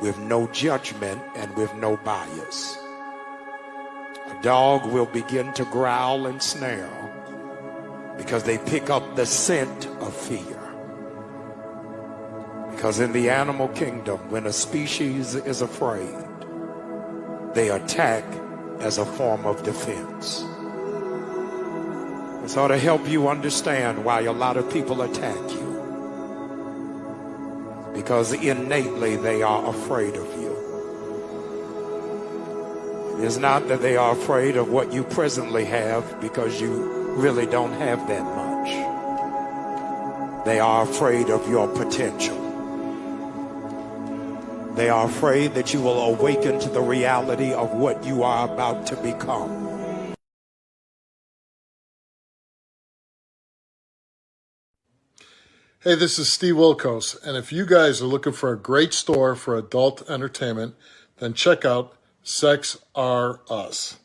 with no judgment and with no bias. A dog will begin to growl and snarl because they pick up the scent of fear. Because in the animal kingdom, when a species is afraid, they attack as a form of defense. It's ought to help you understand why a lot of people attack you. Because innately they are afraid of you. It's not that they are afraid of what you presently have, because you really don't have that much. They are afraid of your potential. They are afraid that you will awaken to the reality of what you are about to become. Hey, this is Steve Wilkos, and if you guys are looking for a great store for adult entertainment, then check out Sex R Us.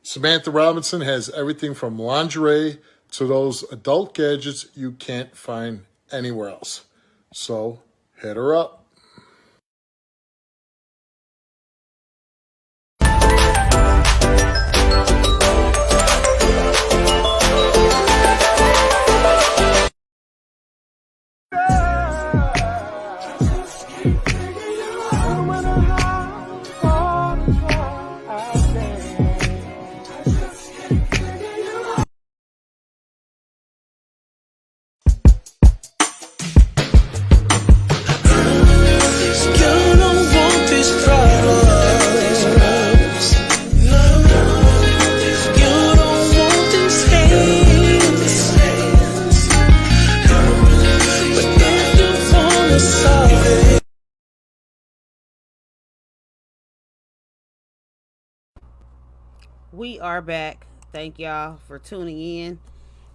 Samantha Robinson has everything from lingerie to those adult gadgets you can't find anywhere else. So, hit her up. We are back. Thank y'all for tuning in.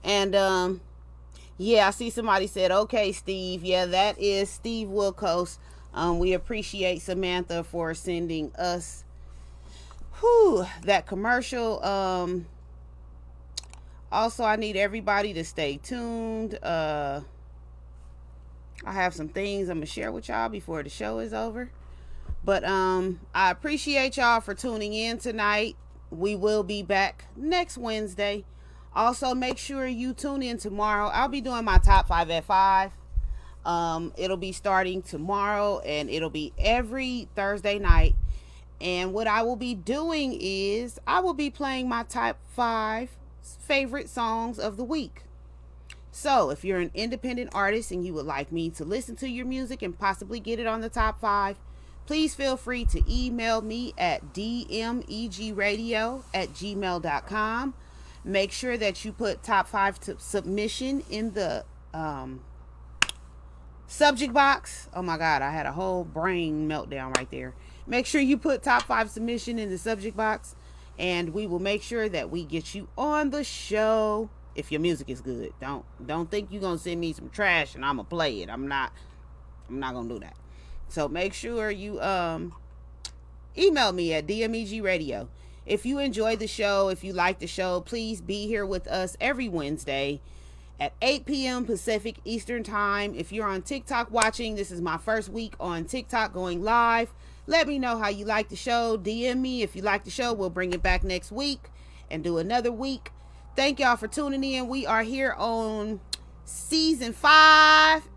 And yeah, I see somebody said, okay, Steve. Yeah, that is Steve Wilkos. We appreciate Samantha for sending us that commercial. Also, I need everybody to stay tuned. I have some things I'm gonna share with y'all before the show is over. But I appreciate y'all for tuning in tonight. We will be back next Wednesday. Also, make sure you tune in tomorrow. I'll be doing my top 5 at 5. It'll be starting tomorrow, and it'll be every Thursday night. And what I will be doing is I will be playing my top 5 favorite songs of the week. So if you're an independent artist and you would like me to listen to your music and possibly get it on the top 5, please feel free to email me at dmegradio@gmail.com. Make sure that you put top 5 submission in the subject box. Oh my God, I had a whole brain meltdown right there. Make sure you put top 5 submission in the subject box, and we will make sure that we get you on the show. If your music is good, don't think you're gonna send me some trash and I'm gonna play it. I'm not gonna do that. So make sure you email me at DMEG Radio. If you enjoy the show, if you like the show, please be here with us every Wednesday at 8 p.m. Pacific Eastern Time. If you're on TikTok watching, this is my first week on TikTok going live. Let me know how you like the show. DM me if you like the show. We'll bring it back next week and do another week. Thank y'all for tuning in. We are here on season 5.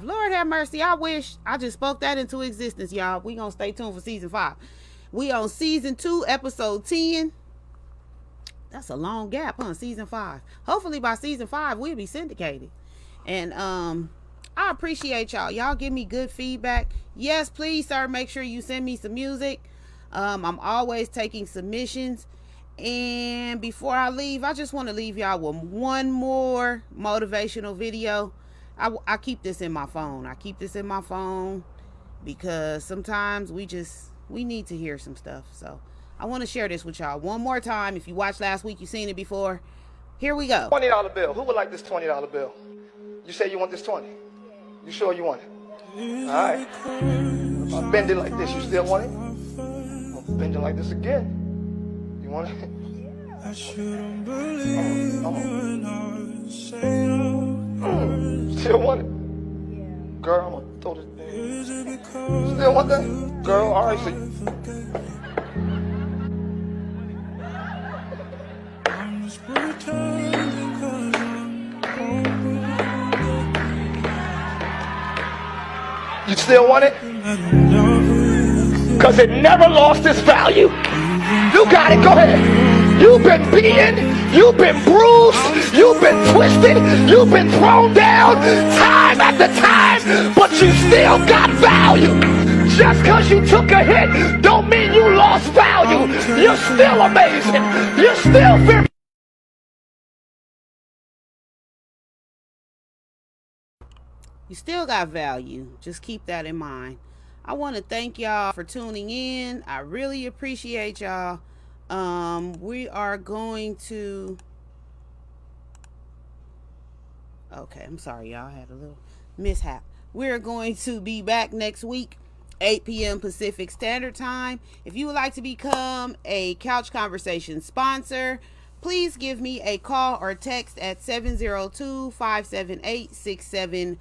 Lord have mercy. I wish I just spoke that into existence, y'all. We gonna stay tuned for season 5. We on season 2, episode 10. That's a long gap, huh? Season 5. Hopefully by season 5 we'll be syndicated. And I appreciate y'all. Y'all give me good feedback. Yes, please, sir, make sure you send me some music. I'm always taking submissions. And before I leave, I just want to leave y'all with one more motivational video. I keep this in my phone. I keep this in my phone because sometimes we need to hear some stuff. So I want to share this with y'all one more time. If you watched last week, you've seen it before. Here we go. $20 bill. Who would like this $20 bill? You say you want this 20. You sure you want it? All right. If I bend it like this, you still want it? I'll bend it like this again. You want it? I shouldn't believe when I say still want it? Yeah. Girl, I'm gonna throw this thing. Still want that? Girl, all right, so I'm just pretending 'cause you still want it? Because it never lost its value. You got it, go ahead. You've been beaten, you've been bruised, you've been twisted, you've been thrown down time after time, but you still got value. Just because you took a hit don't mean you lost value. You're still amazing. You're still very... You still got value. Just keep that in mind. I want to thank y'all for tuning in. I really appreciate y'all. We are going to... Okay, I'm sorry, y'all. I had a little mishap. We're going to be back next week, 8 p.m. Pacific Standard Time. If you would like to become a Couch Conversation sponsor, please give me a call or text at 702-578-6716.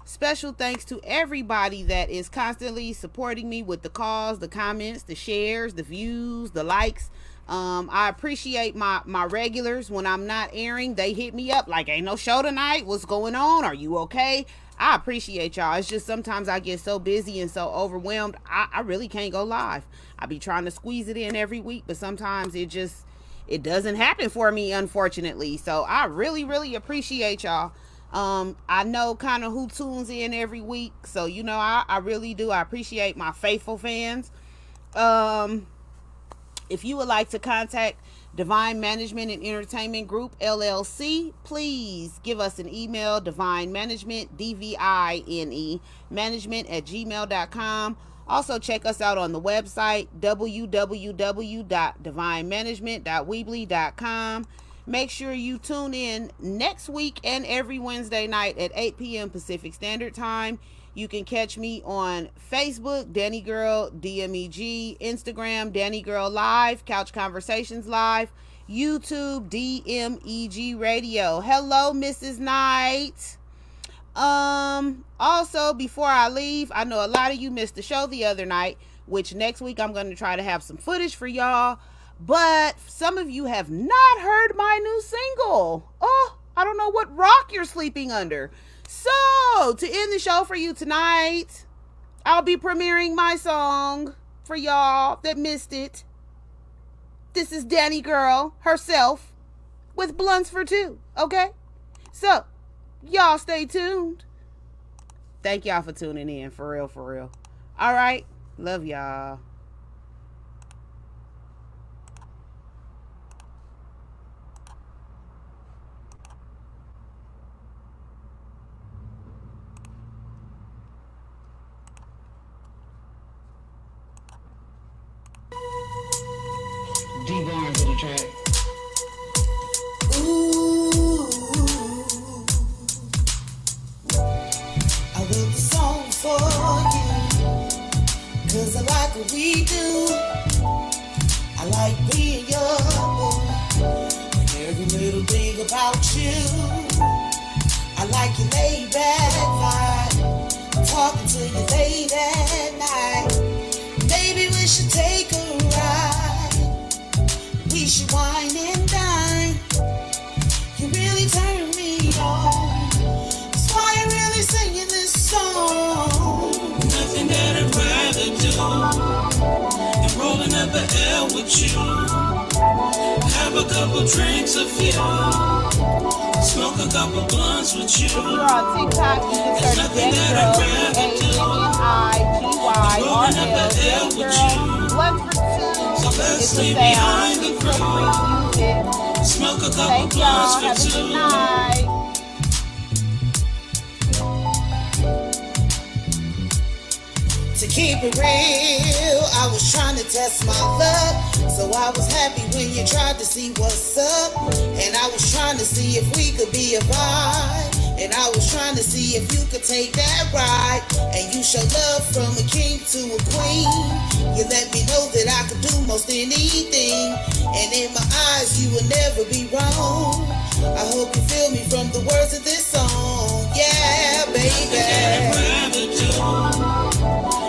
Special thanks to everybody that is constantly supporting me with the calls, the comments, the shares, the views, the likes. I appreciate my regulars. When I'm not airing, they hit me up like, ain't no show tonight. What's going on? Are you okay? I appreciate y'all. It's just sometimes I get so busy and so overwhelmed. I really can't go live. I be trying to squeeze it in every week, but sometimes it doesn't happen for me, unfortunately. So I really, really appreciate y'all. I know kind of who tunes in every week. So, you know, I really do. I appreciate my faithful fans. If you would like to contact Divine Management and Entertainment Group, LLC, please give us an email, Divine Management, DVINE, management@gmail.com. Also, check us out on the website, www.divinemanagement.weebly.com. Make sure you tune in next week and every Wednesday night at 8 p.m. Pacific Standard Time. You can catch me on Facebook, Danni Gyrl, DMEG, Instagram, Danni Gyrl Live, Couch Conversations Live, YouTube, DMEG Radio. Hello, Mrs. Knight. Also, before I leave, I know a lot of you missed the show the other night, which next week I'm going to try to have some footage for y'all. But some of you have not heard my new single. Oh, I don't know what rock you're sleeping under. So, to end the show for you tonight, I'll be premiering my song for y'all that missed it. This is Danni Gyrl herself with Blunts for Two, okay? So, y'all stay tuned. Thank y'all for tuning in, for real, for real. All right, love y'all. D-Bars of the track. Ooh, I wrote the song for you, 'cause I like what we do. I like being your boy, and every little thing about you. I like your laid back vibe, talking to you late at night. Maybe we should take a ride. We should wine and dine. You really turn me on. That's why I'm really singing this song. Nothing that I'd rather do than rolling up an L with you. Have a couple drinks of you. Smoke a couple blunts with you. If you're on TikTok, you can search Danni Gyrl, DANNIGYRL, Danni Gyrl, Blunts for Two. It's the sound. Smoke a couple Thank y'all. blunts Have for a good two. night. To keep it real, I was trying to test my luck. So I was happy when you tried to see what's up. And I was trying to see if we could be a vibe. And I was trying to see if you could take that ride. And you show love from a king to a queen. You let me know that I could do most anything. And in my eyes, you will never be wrong. I hope you feel me from the words of this song. Yeah, baby.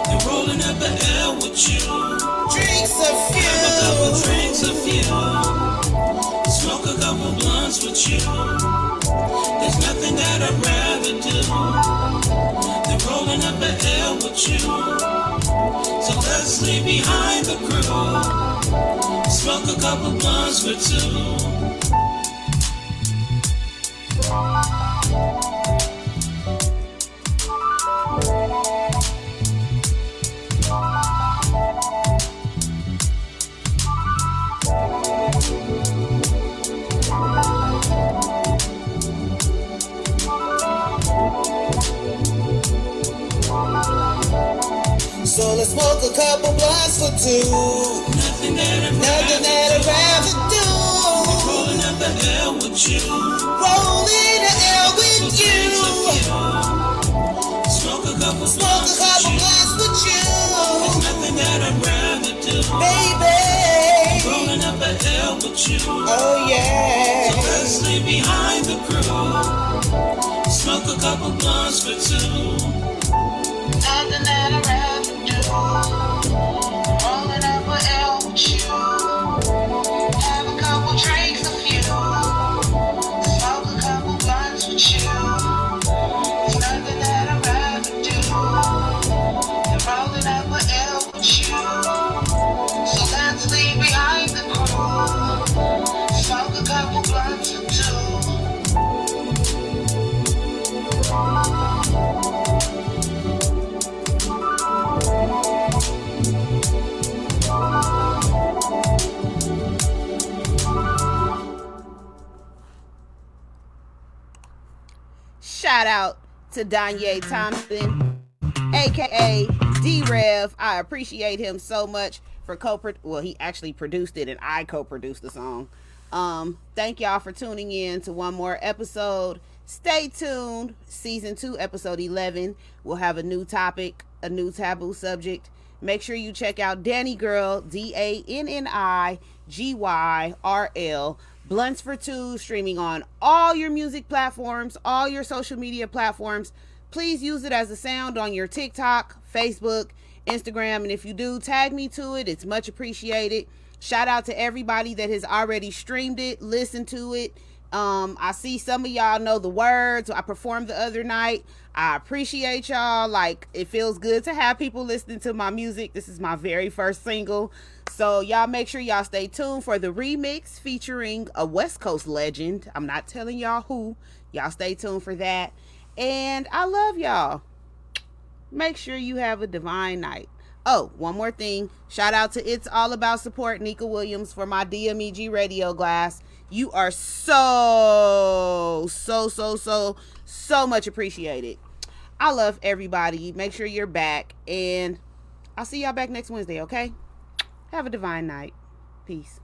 And rolling up an L with you. Drinks a few. Have a couple drinks of you. Smoke a couple blunts with you. There's nothing that I'd rather do than rolling up an L with you. So let's leave behind the crew. Smoke a couple blunts for two. So let's smoke a couple blunts for two. Nothing that I'd rather do. Rolling up an L with you. Rolling an L with you. Smoke a couple blunts with you. There's nothing that I'd rather do. Baby. Rolling up an L with you. Oh yeah. So let's leave behind the crew. Smoke a couple blunts for two. Nothing that I'd rather do. Rolling up an L with you. Have a couple drinks of you. Smoke a couple blunts with you. There's nothing that I'd rather do than rolling up an L with you. So let's leave behind the crew. Smoke a couple blunts for two. Shout out to Donye Thompson, aka D-Rev. I appreciate him so much for he actually produced it and I co-produced the song. Thank y'all for tuning in to one more episode. Stay tuned. Season 2, episode 11. We'll have a new topic, a new taboo subject. Make sure you check out Danni Gyrl, DANNIGYRL, Blunts for Two, streaming on all your music platforms, all your social media platforms. Please use it as a sound on your TikTok, Facebook, Instagram, and if you do, tag me to it. It's much appreciated. Shout out to everybody that has already streamed it, listened to it. I see some of y'all know the words. I performed the other night. I appreciate y'all. Like, it feels good to have people listening to my music. This is my very first single. So y'all make sure y'all stay tuned for the remix featuring a West Coast legend. I'm not telling y'all who. Y'all stay tuned for that. And I love y'all. Make sure you have a divine night. Oh, one more thing. Shout out to It's All About Support, Nika Williams, for my DMEG radio glass. You are so much appreciated. I love everybody. Make sure you're back. And I'll see y'all back next Wednesday, okay? Have a divine night. Peace.